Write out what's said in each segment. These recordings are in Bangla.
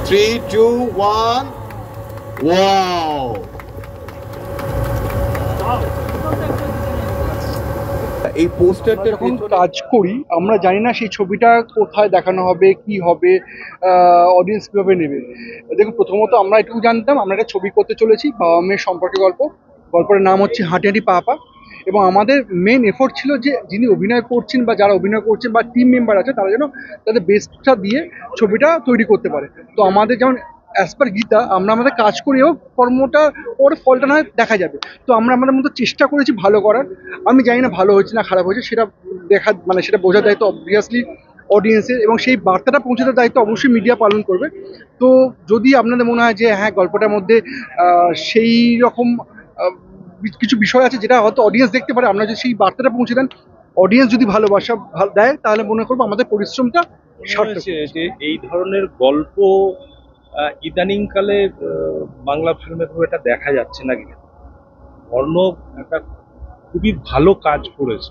3, 2, 1. Wow! এই পোস্টারটা যখন কাজ করি আমরা জানি না সেই ছবিটা কোথায় দেখানো হবে, কি হবে, অডিয়েন্স কীভাবে নেবে। দেখুন, প্রথমত আমরা এটুকু জানতাম আমরা একটা ছবি করতে চলেছি বাবা মেয়ের সম্পর্কে গল্পের নাম হচ্ছে হাঁটি হাঁটি পা পা। এবং আমাদের মেন এফোর্ট ছিল যে যিনি অভিনয় করছেন বা যারা অভিনয় করছেন বা টিম মেম্বার আছে তারা যেন তাদের বেস্টটা দিয়ে ছবিটা তৈরি করতে পারে। তো আমাদের যেমন অ্যাজ পার গীতা আমরা আমাদের কাজ করেও কর্মটা পরে ফলটা না হয় দেখা যাবে। তো আমরা আমাদের মতো চেষ্টা করেছি ভালো করার। আমি জানি না ভালো হয়েছে না খারাপ হয়েছে, সেটা দেখা মানে সেটা বোঝার দায়িত্ব অবভিয়াসলি অডিয়েন্সের, এবং সেই বার্তাটা পৌঁছে দেওয়ার দায়িত্ব অবশ্যই মিডিয়া পালন করবে। তো যদি আপনাদের মনে হয় যে হ্যাঁ গল্পটার মধ্যে সেই রকম কিছু বিষয় আছে যেটা হয়তো অডিয়েন্স দেখতে পারে, আপনারা যদি সেই বার্তাটা পৌঁছে দেন, অডিয়েন্স যদি ভালোবাসা দেয়, তাহলে মনে করবো আমাদের পরিশ্রমটা সার্থক। যে এই ধরনের গল্প ইদানিংকালে বাংলা ফিল্মে খুব একটা দেখা যাচ্ছে না। কিন্তু অর্ণব একটা খুবই ভালো কাজ করেছে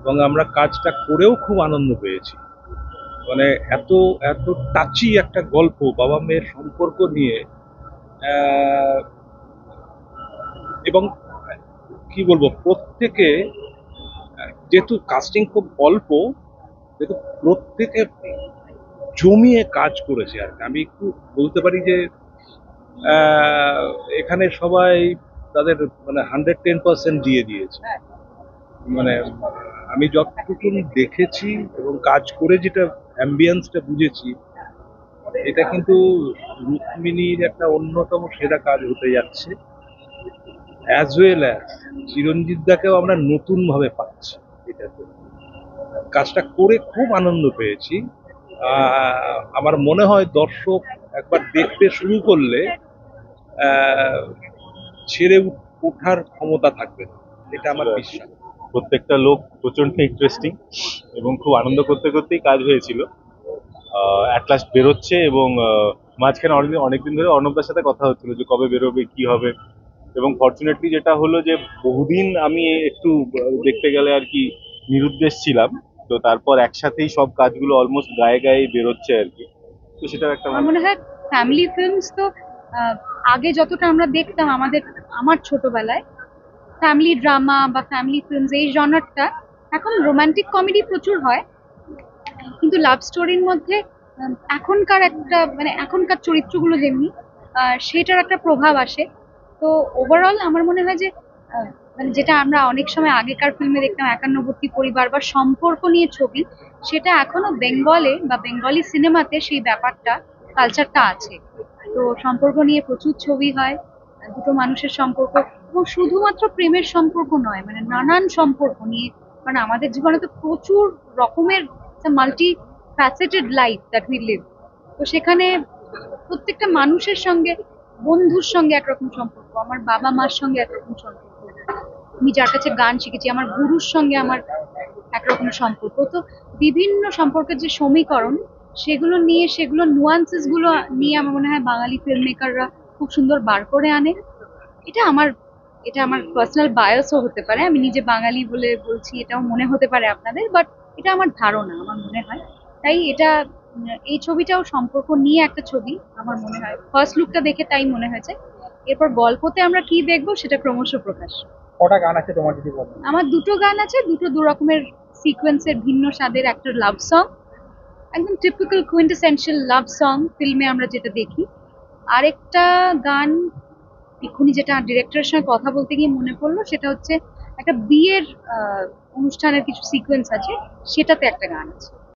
এবং আমরা কাজটা করেও খুব আনন্দ পেয়েছি। মানে এত এত টাচি একটা গল্প বাবা মেয়ের সম্পর্ক নিয়ে, এবং কি বলবো, প্রত্যেকে যেহেতু কাস্টিং খুব অল্প, যেহেতু প্রত্যেকে জমিয়ে কাজ করেছে আর কি। আমি একটু বলতে পারি যে এখানে সবাই তাদের মানে 110% দিয়ে দিয়েছে। মানে আমি যতটুকু দেখেছি এবং কাজ করে যেটা অ্যাম্বিয়েন্সটা বুঝেছি, এটা কিন্তু রুক্মিণীর একটা অন্যতম সেরা কাজ হতে যাচ্ছে। অ্যাজ ওয়েল অ্যাজ চিরঞ্জিত দাকেও আমরা নতুন ভাবে পাচ্ছি এটাতে। কাজটা করে খুব আনন্দ পেয়েছি। আমার মনে হয় দর্শক একবার দেখতে শুরু করলে ছেড়ে ওঠার ক্ষমতা থাকবে না, এটা আমার বিশ্বাস। প্রত্যেকটা লোক প্রচন্ড ইন্টারেস্টিং এবং খুব আনন্দ করতে করতেই কাজ হয়েছিল। অ্যাট লাস্ট বেরোচ্ছে এবং মাঝখানে অনেকদিন ধরে অর্ণবদার সাথে কথা হচ্ছিল যে কবে বেরোবে, কি হবে। এবং ফর্চুনেটলি যেটা হলো যে বহুদিন আমি একটু দেখতে গেলে আর কি নিরুদ্দেশ ছিলাম, তো তারপর একসাথেই সব কাজগুলো অলমোস্ট গায়ে গায়ে বেরোচ্ছে আর কি। তো সেটা একটা আমার মনে হয় ফ্যামিলি ফিল্মস তো আগে যতটা আমরা দেখতাম আমার ছোটবেলায় ফ্যামিলি ড্রামা বা ফ্যামিলি ফিল্মস এই জনারটা, এখন রোমান্টিক কমেডি প্রচুর হয়, কিন্তু লাভ স্টোরির মধ্যে এখনকার একটা মানে এখনকার চরিত্রগুলো যেমনি সেটার একটা প্রভাব আসে। তো ওভারঅল আমার মনে হয় যে মানে যেটা আমরা অনেক সময় আগেকার ফিল্মে দেখতাম একান্নবর্তী পরিবার বা সম্পর্ক নিয়ে ছবি, সেটা এখনো বেঙ্গলে বা বেঙ্গলি সিনেমাতে সেই ব্যাপারটা কালচারটা আছে। তো সম্পর্ক নিয়ে প্রচুর ছবি হয়, দুটো মানুষের সম্পর্ক, এবং শুধুমাত্র প্রেমের সম্পর্ক নয়, মানে নানান সম্পর্ক নিয়ে। কারণ আমাদের জীবনে তো প্রচুর রকমের multi faceted life that we live. তো সেখানে প্রত্যেকটা মানুষের সঙ্গে, বন্ধুর সঙ্গে একরকম সম্পর্ক, আমার বাবা মার সঙ্গে একরকম সম্পর্ক, আমি যার কাছে গান শিখেছি আমার গুরুর সঙ্গে আমার একরকম সম্পর্ক। তো বিভিন্ন সম্পর্কের যে সমীকরণ, সেগুলো নুয়ান্সেস গুলো নিয়ে আমার মনে হয় বাঙালি ফিল্ম মেকাররা খুব সুন্দর বার করে আনে। এটা আমার এটা আমার পার্সোনাল বায়োসও হতে পারে, আমি নিজে বাঙালি বলে বলছি এটাও মনে হতে পারে আপনাদের, বাট এটা আমার ধারণা, আমার মনে হয়। তাই এটা এই ছবিটাও সম্পর্ক নিয়ে একটা ছবি আমার মনে হয়, ফার্স্ট লুকটা দেখে তাই মনে হয়েছে। এরপর গল্পতে আমরা কি দেখবো সেটা ক্রমশ প্রকাশ। কটা গান আছে তোমার যদি বলো? আমার দুটো গান আছে, দুটো দু রকমের সিকোয়েন্সের ভিন্ন স্বাদের, একটা লাভ সং, একদম টিপিক্যাল কুইন্টেসেন্সিয়াল লাভ সং ফিল্মে আমরা যেটা দেখি। আরেকটা গান এক্ষুনি যেটা ডিরেক্টরের সঙ্গে কথা বলতে গিয়ে মনে পড়লো, সেটা হচ্ছে একটা বিয়ের অনুষ্ঠানের কিছু সিকোয়েন্স আছে, সেটাতে একটা গান আছে।